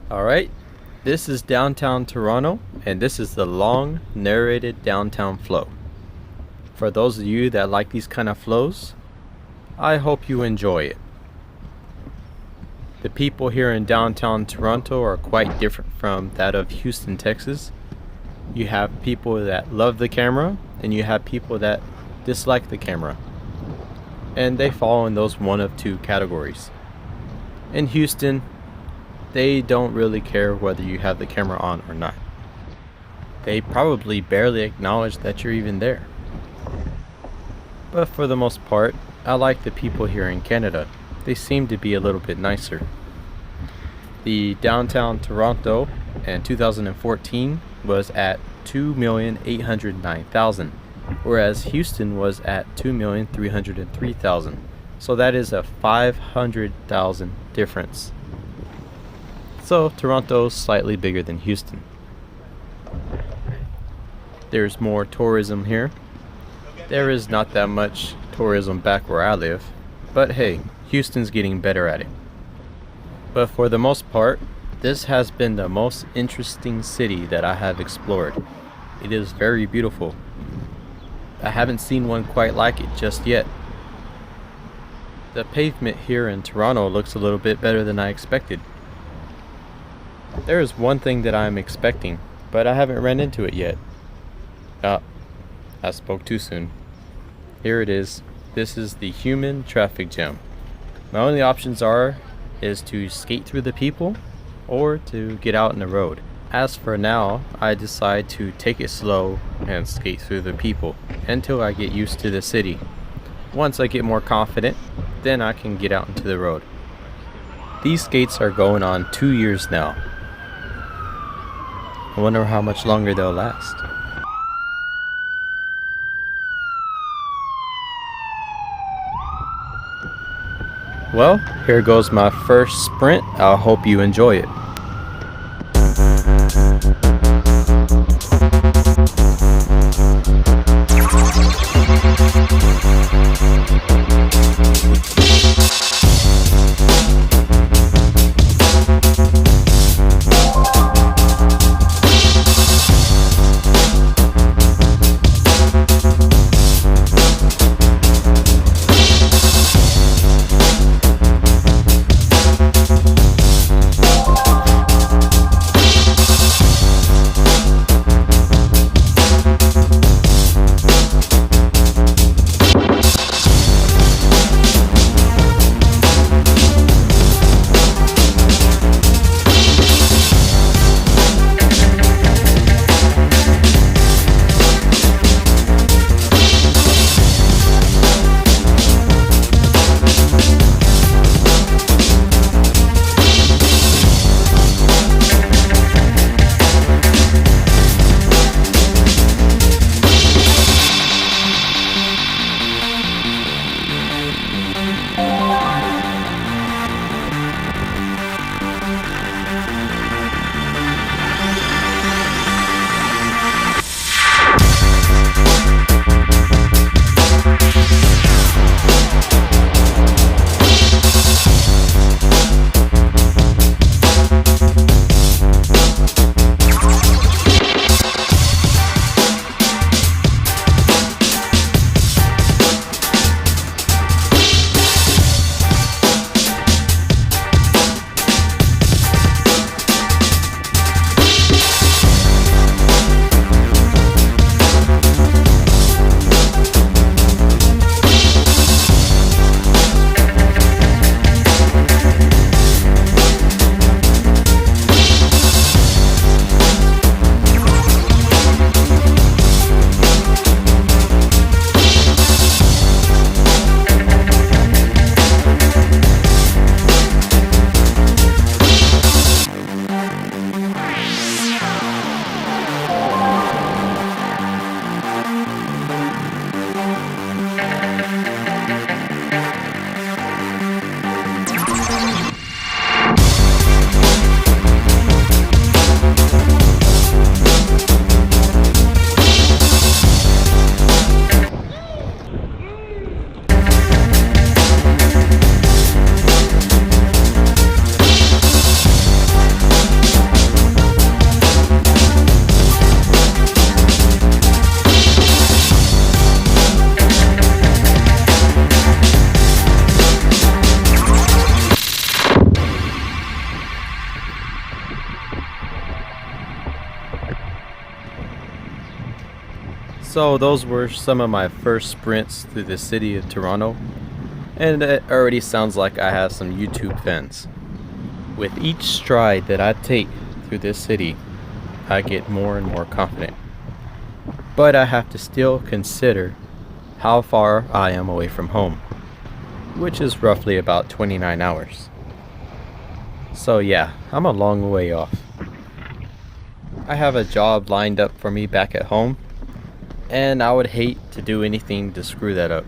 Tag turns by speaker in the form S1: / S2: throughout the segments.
S1: Alright, this is downtown Toronto, and this is the long narrated downtown flow. For those of you that like these kind of flows, I hope you enjoy it. The people here in downtown Toronto are quite different from that of Houston, Texas. You have people that love the camera, and you have people that dislike the camera. And they fall in those one of two categories. In Houston, they don't really care whether you have the camera on or not. They probably barely acknowledge that you're even there. But for the most part, I like the people here in Canada. They seem to be a little bit nicer. The downtown Toronto in 2014 was at 2,809,000, whereas Houston was at 2,303,000. So that is a 500,000 difference. So Toronto's slightly bigger than Houston. There's more tourism here. There is not that much tourism back where I live, but hey, Houston's getting better at it. But for the most part, this has been the most interesting city that I have explored. It is very beautiful. I haven't seen one quite like it just yet. The pavement here in Toronto looks a little bit better than I expected. There is one thing that I'm expecting, but I haven't ran into it yet. I spoke too soon. Here it is. This is the human traffic jam. My only options is to skate through the people or to get out in the road. As for now, I decide to take it slow and skate through the people until I get used to the city. Once I get more confident, then I can get out into the road. These skates are going on 2 years now. I wonder how much longer they'll last. Well, here goes my first sprint. I hope you enjoy it. So those were some of my first sprints through the city of Toronto, and it already sounds like I have some YouTube fans. With each stride that I take through this city, I get more and more confident. But I have to still consider how far I am away from home, which is roughly about 29 hours. So yeah, I'm a long way off. I have a job lined up for me back at home, and I would hate to do anything to screw that up.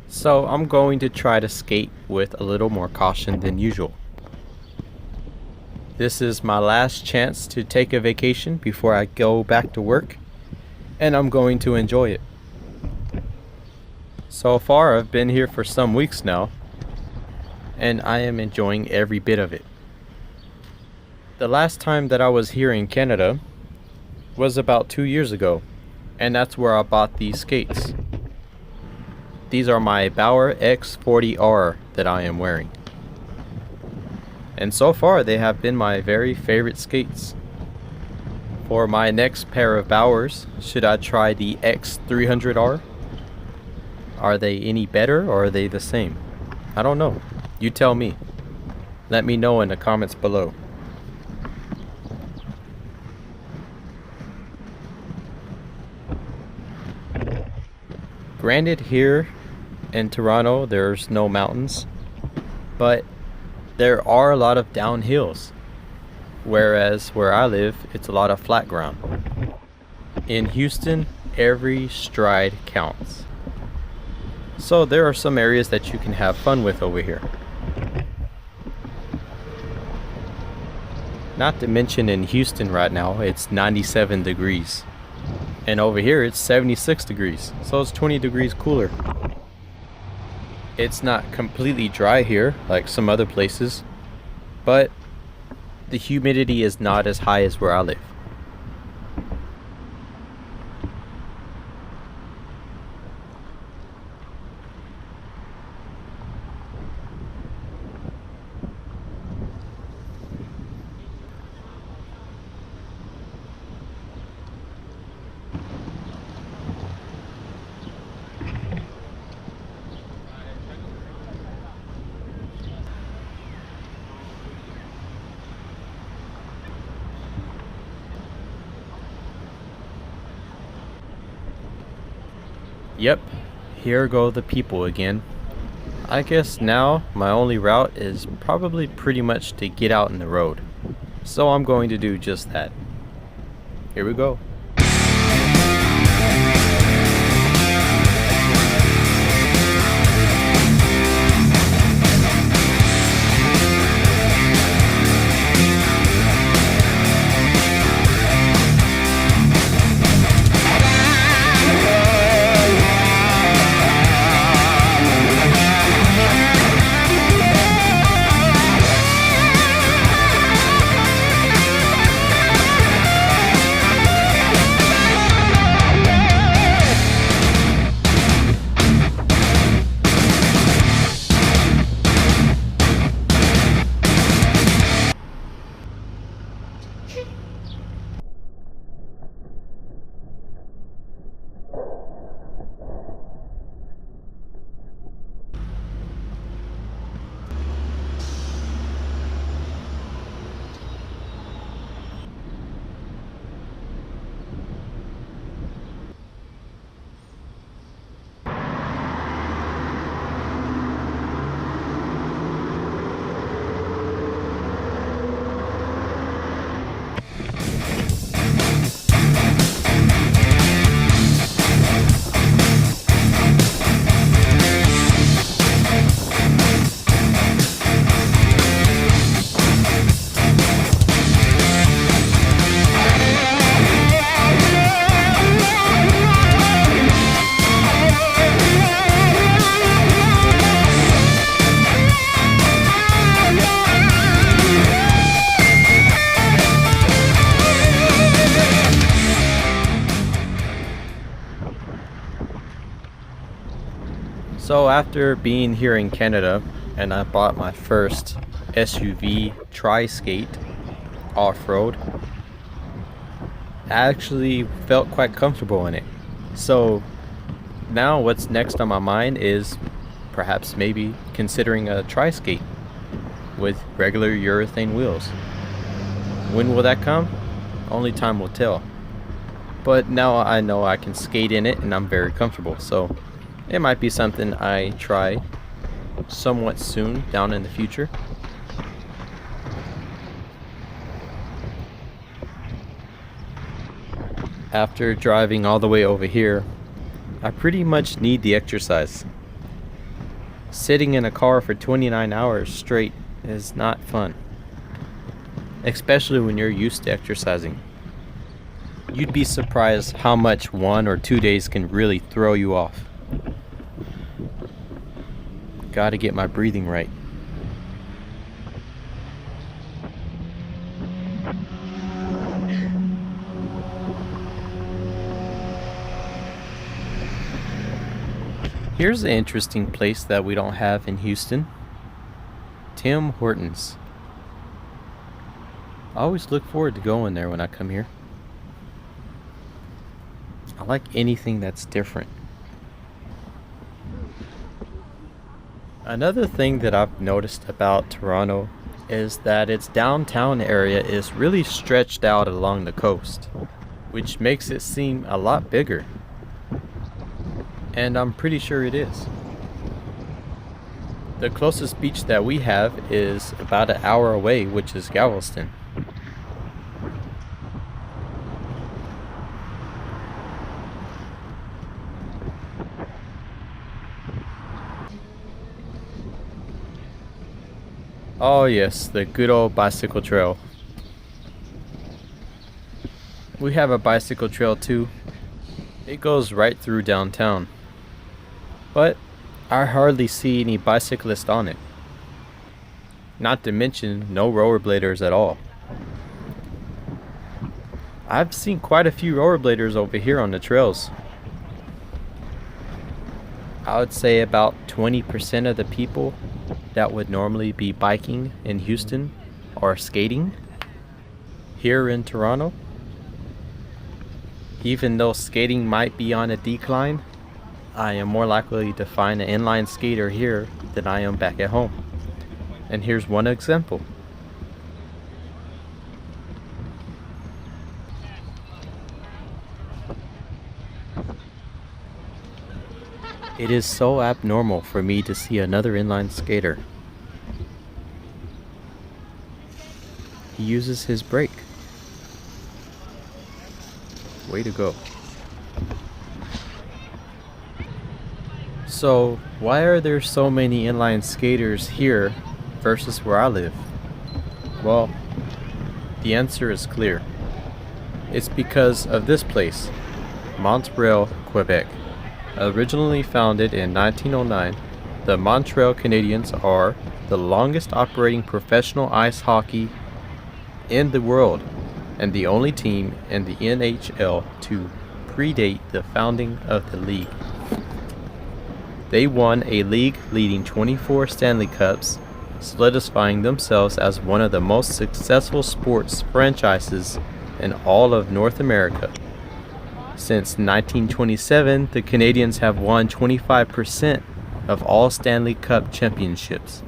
S1: So I'm going to try to skate with a little more caution than usual. This is my last chance to take a vacation before I go back to work, and I'm going to enjoy it. So far I've been here for some weeks now, and I am enjoying every bit of it. The last time that I was here in Canada was about 2 years ago, and that's where I bought these skates. These are my Bauer X40R that I am wearing. And so far they have been my very favorite skates. For my next pair of Bauers, should I try the X300R? Are they any better or are they the same? I don't know. You tell me. Let me know in the comments below. Granted, here in Toronto there's no mountains, but there are a lot of downhills, whereas where I live it's a lot of flat ground. In Houston, every stride counts. So there are some areas that you can have fun with over here. Not to mention in Houston right now it's 97 degrees. And over here it's 76 degrees, so it's 20 degrees cooler. It's not completely dry here like some other places, but the humidity is not as high as where I live. Yep, here go the people again. I guess now my only route is probably pretty much to get out in the road. So I'm going to do just that. Here we go. So after being here in Canada, and I bought my first SUV tri-skate off-road, I actually felt quite comfortable in it. So now what's next on my mind is perhaps maybe considering a tri-skate with regular urethane wheels. When will that come? Only time will tell. But now I know I can skate in it and I'm very comfortable, so it might be something I try somewhat soon down in the future. After driving all the way over here, I pretty much need the exercise. Sitting in a car for 29 hours straight is not fun, especially when you're used to exercising. You'd be surprised how much 1 or 2 days can really throw you off. Gotta get my breathing right. Here's an interesting place that we don't have in Houston. Tim Hortons. I always look forward to going there when I come here. I like anything that's different. Another thing that I've noticed about Toronto is that its downtown area is really stretched out along the coast, which makes it seem a lot bigger. And I'm pretty sure it is. The closest beach that we have is about an hour away, which is Galveston. Oh yes, the good old bicycle trail. We have a bicycle trail too. It goes right through downtown. But I hardly see any bicyclists on it. Not to mention no rollerbladers at all. I've seen quite a few rollerbladers over here on the trails. I would say about 20% of the people that would normally be biking in Houston are skating here in Toronto. Even though skating might be on a decline, I am more likely to find an inline skater here than I am back at home. And here's one example. It is so abnormal for me to see another inline skater. He uses his brake. Way to go. So, why are there so many inline skaters here versus where I live? Well, the answer is clear. It's because of this place, Montreal, Quebec. Originally founded in 1909, the Montreal Canadiens are the longest operating professional ice hockey in the world and the only team in the NHL to predate the founding of the league. They won a league-leading 24 Stanley Cups, solidifying themselves as one of the most successful sports franchises in all of North America. Since 1927, the Canadiens have won 25% of all Stanley Cup championships.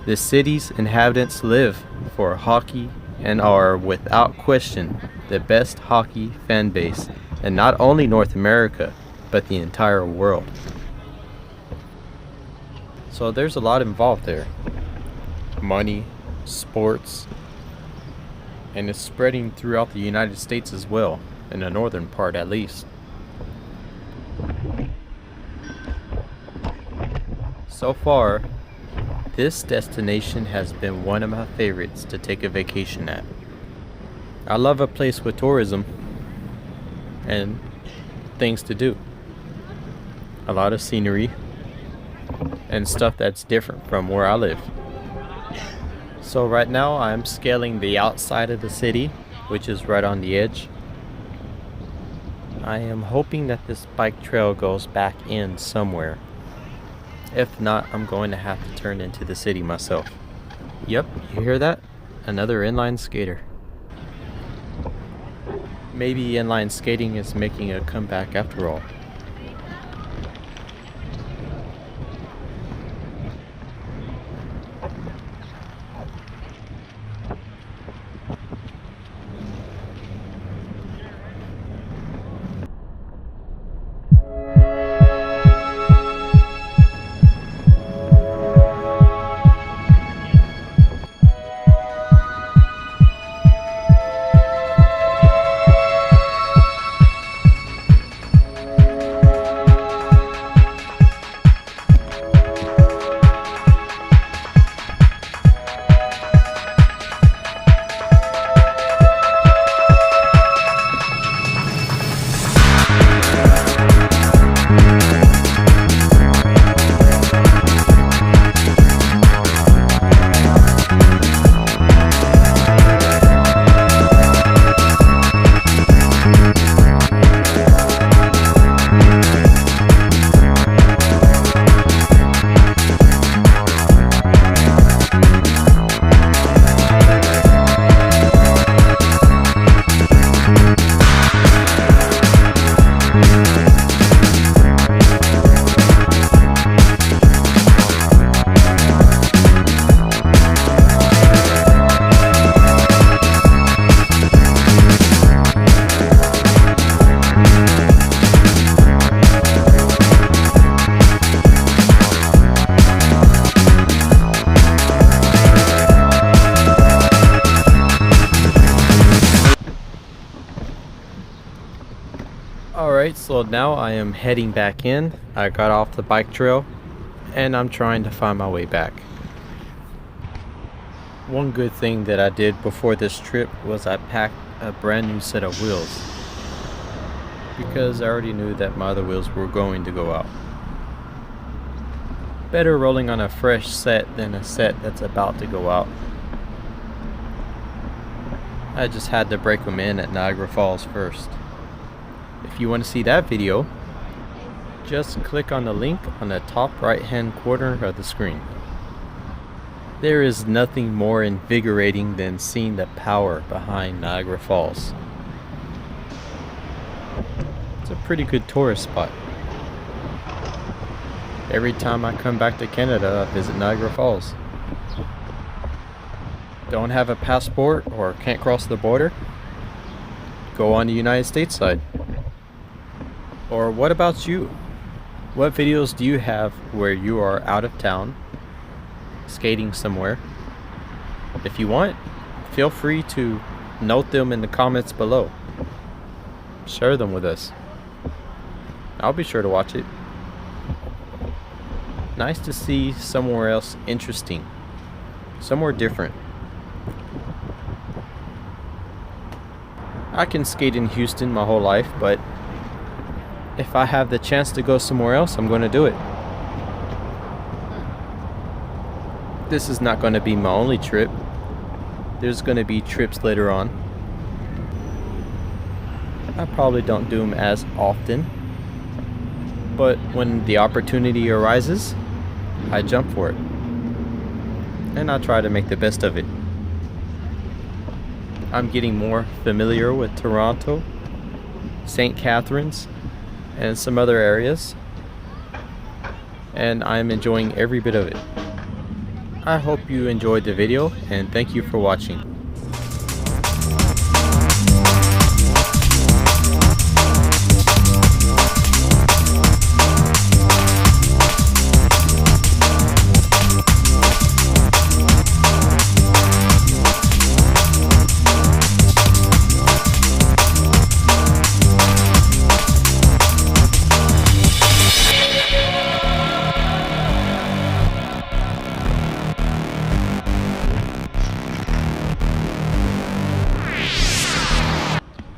S1: The city's inhabitants live for hockey and are, without question, the best hockey fan base in not only North America, but the entire world. So there's a lot involved there. Money, sports, and it's spreading throughout the United States as well, in the northern part at least. So far, this destination has been one of my favorites to take a vacation at. I love a place with tourism and things to do. A lot of scenery and stuff that's different from where I live. So right now I'm scaling the outside of the city, which is right on the edge. I am hoping that this bike trail goes back in somewhere. If not, I'm going to have to turn into the city myself. Yep, you hear that? Another inline skater. Maybe inline skating is making a comeback after all. Alright, so now I am heading back in. I got off the bike trail and I'm trying to find my way back. One good thing that I did before this trip was I packed a brand new set of wheels, because I already knew that my other wheels were going to go out. Better rolling on a fresh set than a set that's about to go out. I just had to break them in at Niagara Falls first. If you want to see that video, just click on the link on the top right hand corner of the screen. There is nothing more invigorating than seeing the power behind Niagara Falls. It's a pretty good tourist spot. Every time I come back to Canada, I visit Niagara Falls. Don't have a passport or can't cross the border? Go on the United States side. Or what about you? What videos do you have where you are out of town, skating somewhere? If you want, feel free to note them in the comments below. Share them with us. I'll be sure to watch it. Nice to see somewhere else interesting, somewhere different. I can skate in Houston my whole life, but if I have the chance to go somewhere else, I'm going to do it. This is not going to be my only trip. There's going to be trips later on. I probably don't do them as often, but when the opportunity arises, I jump for it. And I try to make the best of it. I'm getting more familiar with Toronto, St. Catharines, and some other areas, and I'm enjoying every bit of it. I hope you enjoyed the video, and thank you for watching.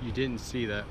S1: You didn't see that.